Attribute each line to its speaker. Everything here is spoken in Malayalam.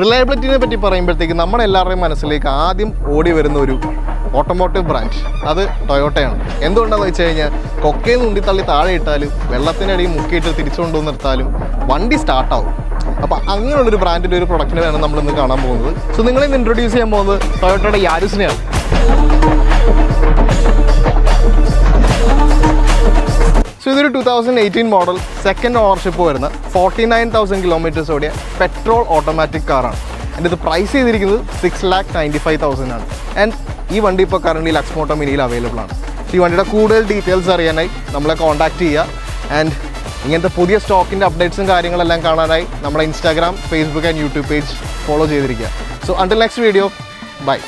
Speaker 1: റിലയബിലിറ്റിനെ പറ്റി പറയുമ്പോഴത്തേക്ക് നമ്മുടെ എല്ലാവരുടെയും മനസ്സിലേക്ക് ആദ്യം ഓടി വരുന്ന ഒരു ഓട്ടോമോട്ടീവ് ബ്രാൻഡ് അത് ടൊയോട്ടയാണ്. എന്തുകൊണ്ടാണെന്ന് വെച്ച് കഴിഞ്ഞാൽ കൊക്കയിൽ ഉണ്ടിത്തള്ളി താഴെ ഇട്ടാലും വെള്ളത്തിനടിയിൽ മുക്കിയിട്ട് തിരിച്ചുകൊണ്ട് നിർത്താലും വണ്ടി സ്റ്റാർട്ടാവും. അപ്പോൾ അങ്ങനെയുള്ളൊരു ബ്രാൻഡിൻ്റെ ഒരു പ്രൊഡക്റ്റിനെയാണ് നമ്മളിന്ന് കാണാൻ പോകുന്നത്. സോ നിങ്ങളിന്ന് ഇൻട്രൊഡ്യൂസ് ചെയ്യാൻ പോകുന്നത് ടൊയോട്ടയുടെ യാരിസിനെയാണ്. സോ ഇതൊരു 2018 മോഡൽ സെക്കൻഡ് ഓണർഷിപ്പ് വരുന്ന 49,000 കിലോമീറ്റേഴ്സ് ഓടിയ പെട്രോൾ ഓട്ടോമാറ്റിക് കാറാണ്. എൻ്റെ ഇത് പ്രൈസ് ചെയ്തിരിക്കുന്നത് 6,95,000 ആണ്. ആൻഡ് ഈ വണ്ടി ഇപ്പോൾ കറൻറ്റ്ലി ലക്സ് മോട്ടോ മിനിയിൽ അവൈലബിൾ ആണ്. ഈ വണ്ടിയുടെ കൂടുതൽ ഡീറ്റെയിൽസ് അറിയാനായി നമ്മളെ കോൺടാക്റ്റ് ചെയ്യുക. ആൻഡ് ഇങ്ങനത്തെ പുതിയ സ്റ്റോക്കിൻ്റെ അപ്ഡേറ്റ്സും കാര്യങ്ങളെല്ലാം കാണാനായി നമ്മുടെ Instagram, Facebook and YouTube page follow ചെയ്തിരിക്കുക. So until next video, by.